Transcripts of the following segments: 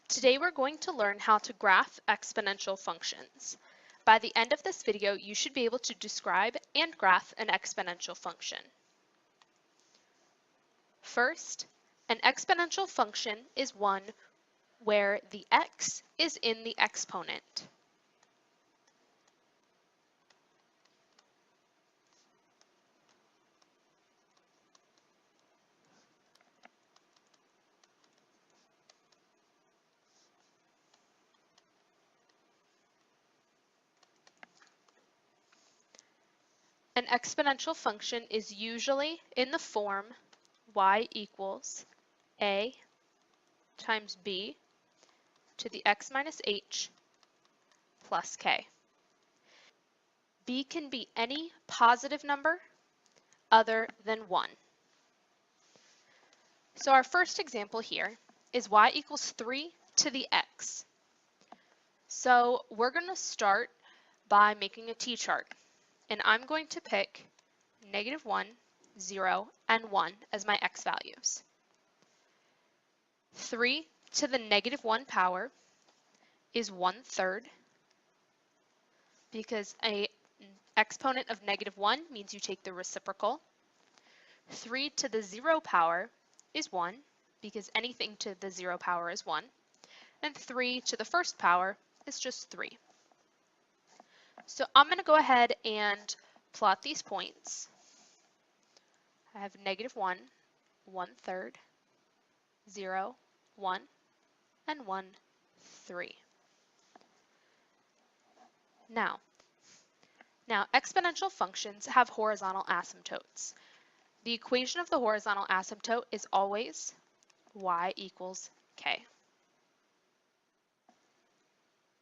Today we're going to learn how to graph exponential functions. By the end of this video, you should be able to describe and graph an exponential function. First, an exponential function is one where the x is in the exponent. An exponential function is usually in the form y equals a times b to the x minus h plus k. B can be any positive number other than 1. So our first example here is y equals 3 to the x. So we're going to start by making a t-chart, and I'm going to pick -1, 0, and 1 as my x values. 3 to the -1 power is 1/3, because an exponent of -1 means you take the reciprocal. 3 to the 0 power is 1, because anything to the 0 power is 1. And 3 to the first power is just 3. So I'm going to go ahead and plot these points. I have -1, 1/3, 0, 1, and 1, 3. Now exponential functions have horizontal asymptotes. The equation of the horizontal asymptote is always y equals k.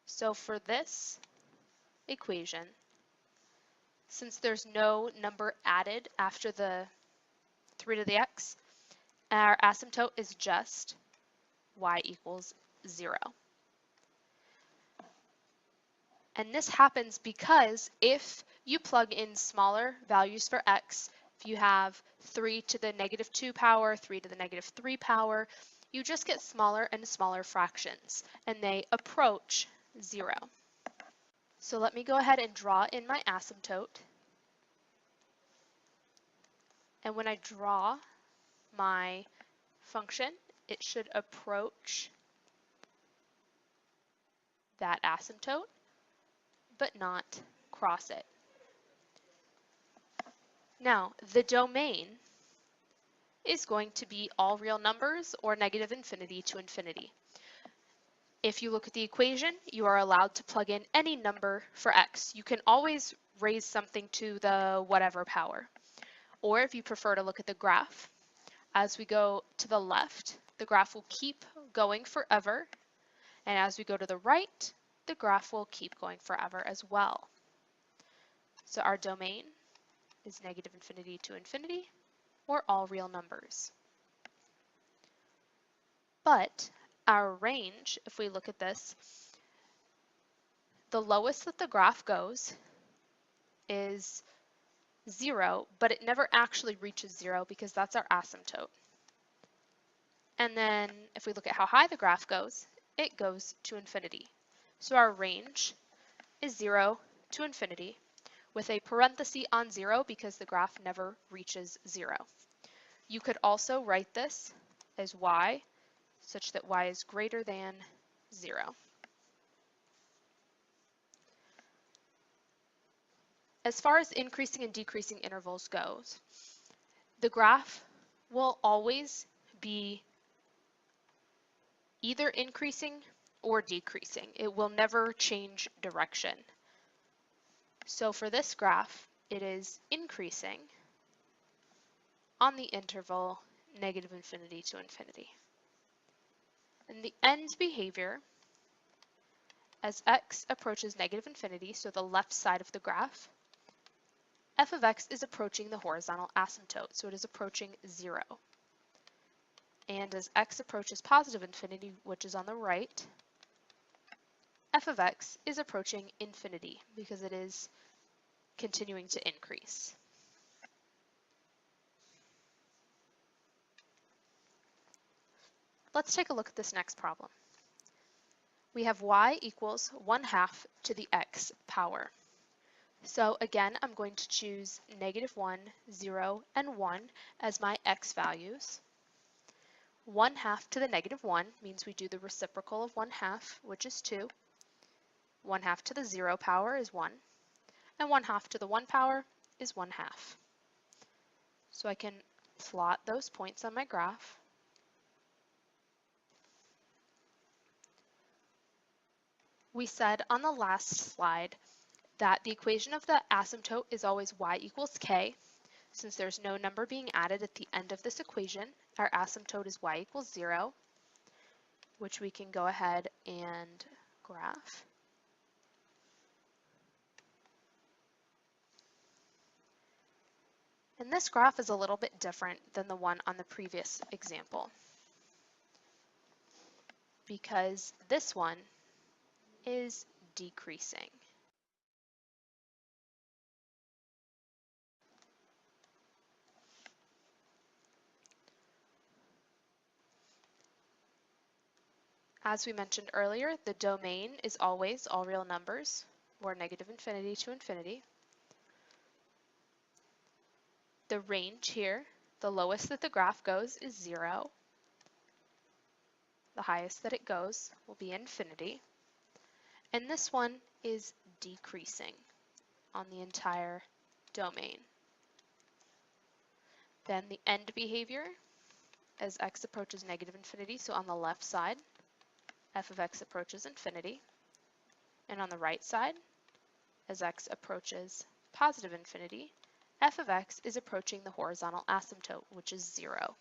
So for this equation, since there's no number added after the 3 to the x, our asymptote is just y equals 0. And this happens because if you plug in smaller values for x, if you have 3 to the -2 power, 3 to the -3 power, you just get smaller and smaller fractions, and they approach 0. So let me go ahead and draw in my asymptote. And when I draw my function, it should approach that asymptote, but not cross it. Now, the domain is going to be all real numbers or -infinity to infinity. If you look at the equation, you are allowed to plug in any number for x. You can always raise something to the whatever power. Or if you prefer to look at the graph, as we go to the left, the graph will keep going forever. And as we go to the right, the graph will keep going forever as well. So our domain is -infinity to infinity, or all real numbers. But our range, if we look at this, the lowest that the graph goes is 0, but it never actually reaches 0 because that's our asymptote. And then if we look at how high the graph goes, it goes to infinity. So our range is 0 to infinity, with a parenthesis on 0 because the graph never reaches 0. You could also write this as y, such that y is greater than 0. As far as increasing and decreasing intervals goes, the graph will always be either increasing or decreasing. It will never change direction. So for this graph, it is increasing on the interval -infinity to infinity. And the end behavior, as x approaches -infinity, so the left side of the graph, f of x is approaching the horizontal asymptote, so it is approaching 0. And as x approaches positive infinity, which is on the right, f of x is approaching infinity because it is continuing to increase. Let's take a look at this next problem. we have y equals 1/2 to the x power. So again, I'm going to choose -1, 0, and 1 as my x values. 1/2 to the -1 means we do the reciprocal of 1/2, which is 2. 1/2 to the 0 power is 1. And 1/2 to the 1 power is 1/2. So I can plot those points on my graph. We said on the last slide that the equation of the asymptote is always y equals k. Since there's no number being added at the end of this equation, our asymptote is y equals 0, which we can go ahead and graph. And this graph is a little bit different than the one on the previous example, because this one is decreasing. As we mentioned earlier, the domain is always all real numbers, or -infinity to infinity. The range here, the lowest that the graph goes is 0. The highest that it goes will be infinity. And this one is decreasing on the entire domain. Then the end behavior as x approaches -infinity, so on the left side, f of x approaches infinity. And on the right side, as x approaches positive infinity, f of x is approaching the horizontal asymptote, which is 0.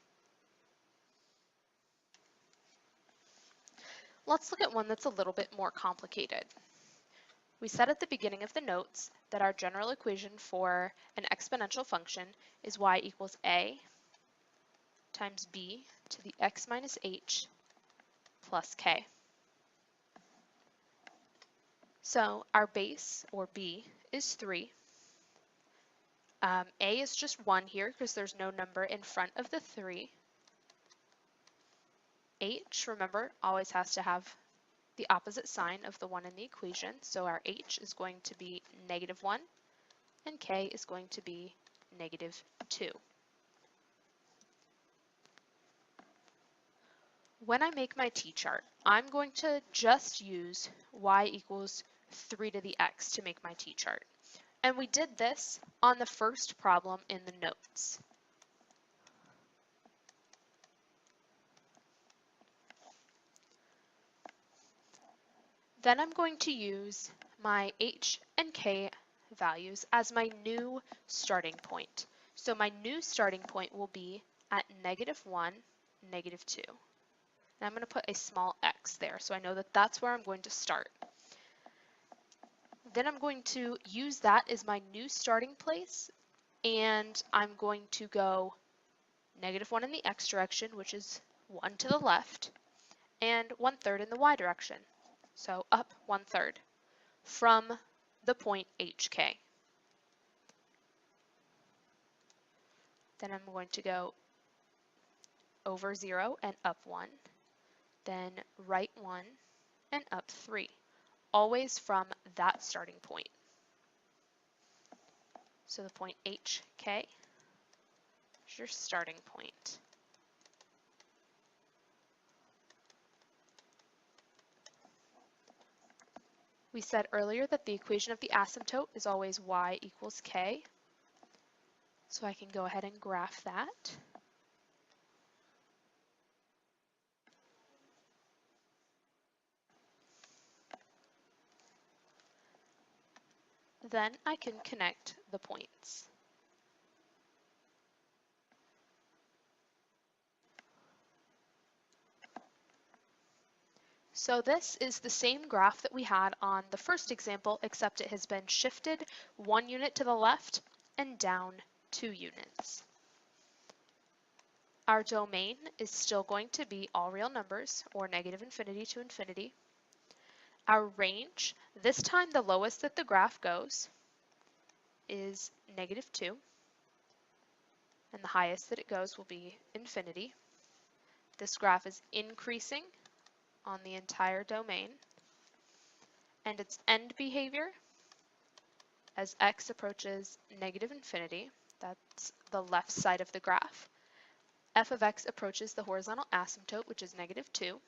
Let's look at one that's a little bit more complicated. We said at the beginning of the notes that our general equation for an exponential function is y equals a times b to the x minus h plus k. So our base, or b, is 3. A is just 1 here because there's no number in front of the 3. H, remember, always has to have the opposite sign of the one in the equation, so our h is going to be -1, and k is going to be -2. When I make my t-chart, I'm going to just use y equals 3 to the x to make my t-chart. And we did this on the first problem in the notes. Then I'm going to use my h and k values as my new starting point. So my new starting point will be at -1, -2. And I'm going to put a small x there so I know that that's where I'm going to start. Then I'm going to use that as my new starting place, and I'm going to go -1 in the x direction, which is 1 to the left, and 1/3 in the y direction, so up 1/3 from the point hk. Then I'm going to go over 0 and up 1, then right 1 and up 3, always from that starting point. So the point hk is your starting point. We said earlier that the equation of the asymptote is always y equals k. So I can go ahead and graph that. Then I can connect the points. So this is the same graph that we had on the first example, except it has been shifted 1 unit to the left and down 2 units. Our domain is still going to be all real numbers, or -infinity to infinity. Our range, this time the lowest that the graph goes is -2, and the highest that it goes will be infinity. This graph is increasing on the entire domain. and its end behavior as x approaches negative infinity, that's the left side of the graph. F of x approaches the horizontal asymptote, which is negative 2,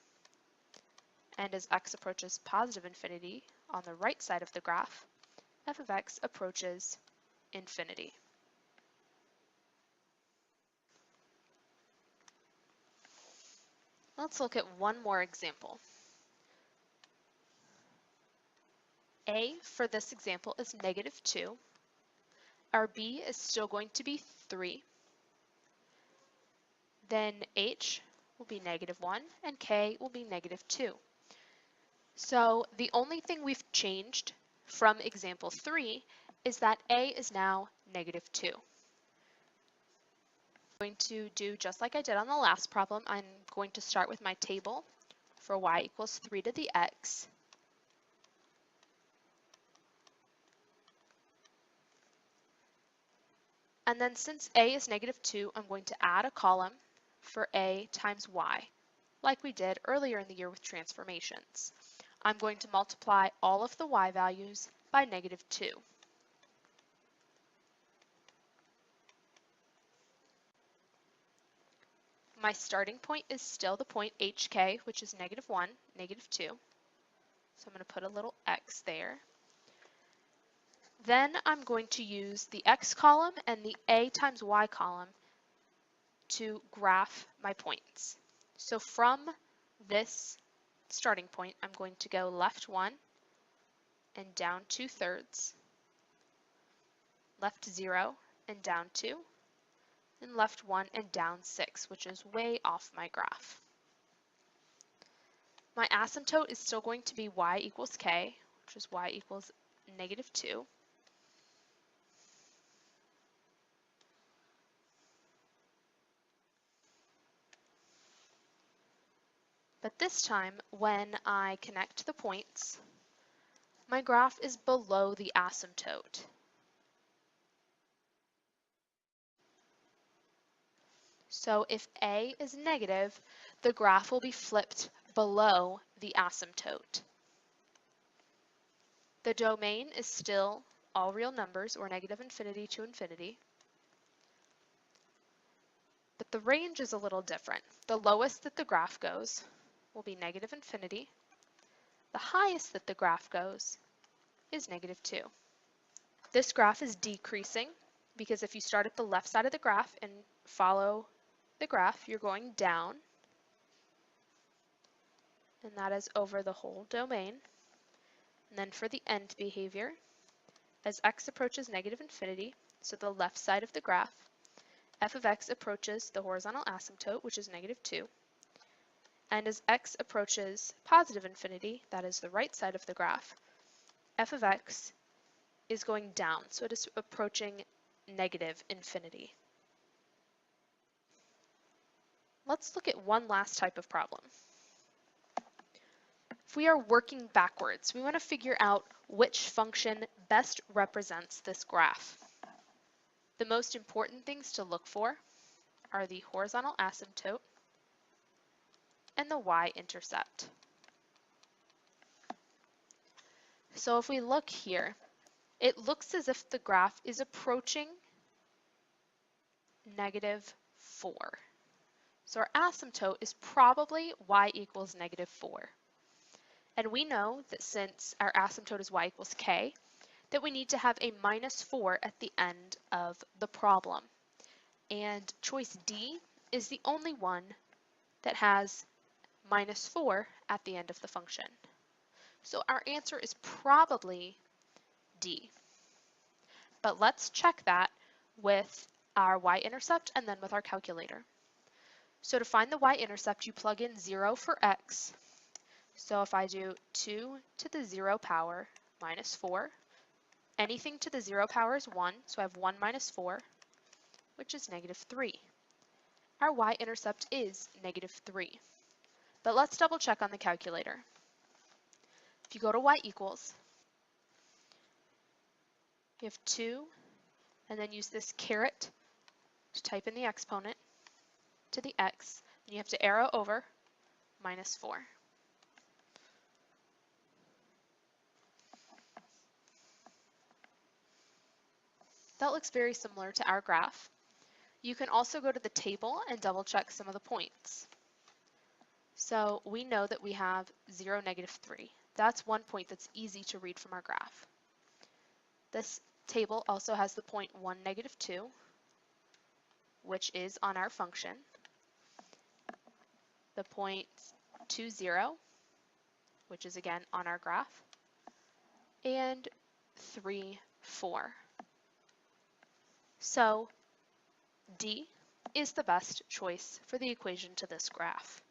and as x approaches positive infinity on the right side of the graph, f of x approaches infinity. Let's look at one more example. A for this example is negative 2. Our B is still going to be 3. Then H will be negative 1 and K will be negative 2. So the only thing we've changed from example 3 is that A is now negative 2. I'm going to do just like I did on the last problem. I'm going to start with my table for y equals 3 to the x. And then since a is negative 2, I'm going to add a column for a times y, like we did earlier in the year with transformations. I'm going to multiply all of the y values by negative 2. My starting point is still the point hk, which is negative 1, negative 2. So I'm going to put a little x there. Then I'm going to use the x column and the a times y column to graph my points. So from this starting point, I'm going to go left 1 and down 2/3, left 0 and down 2, and left 1 and down 6, which is way off my graph. My asymptote is still going to be y equals k, which is y equals negative 2. But this time, when I connect the points, my graph is below the asymptote. So if a is negative, the graph will be flipped below the asymptote. The domain is still all real numbers, or negative infinity to infinity. But the range is a little different. The lowest that the graph goes will be negative infinity. The highest that the graph goes is negative 2. This graph is decreasing because if you start at the left side of the graph and follow the graph, you're going down, and that is over the whole domain. And then for the end behavior, as x approaches negative infinity, so the left side of the graph, f of x approaches the horizontal asymptote, which is negative 2. And as x approaches positive infinity, that is the right side of the graph, f of x is going down, so it is approaching negative infinity. Let's look at one last type of problem. If we are working backwards, we want to figure out which function best represents this graph. The most important things to look for are the horizontal asymptote and the y-intercept. So if we look here, it looks as if the graph is approaching negative 4. So our asymptote is probably y equals negative 4. And we know that since our asymptote is y equals k, that we need to have a minus 4 at the end of the problem. And choice D is the only one that has minus 4 at the end of the function. So our answer is probably D. But let's check that with our y-intercept and then with our calculator. So to find the y-intercept, you plug in 0 for x. So if I do 2 to the 0 power minus 4, anything to the 0 power is 1, so I have 1 minus 4, which is negative 3. Our y-intercept is negative 3. But let's double check on the calculator. If you go to y equals, you have 2, and then use this caret to type in the exponent to the x, and you have to arrow over minus 4. That looks very similar to our graph. You can also go to the table and double check some of the points. So we know that we have 0, -3. That's one point that's easy to read from our graph. This table also has the point 1, -2, which is on our function, the point 2, 0, which is again on our graph, and 3, 4. So D is the best choice for the equation to this graph.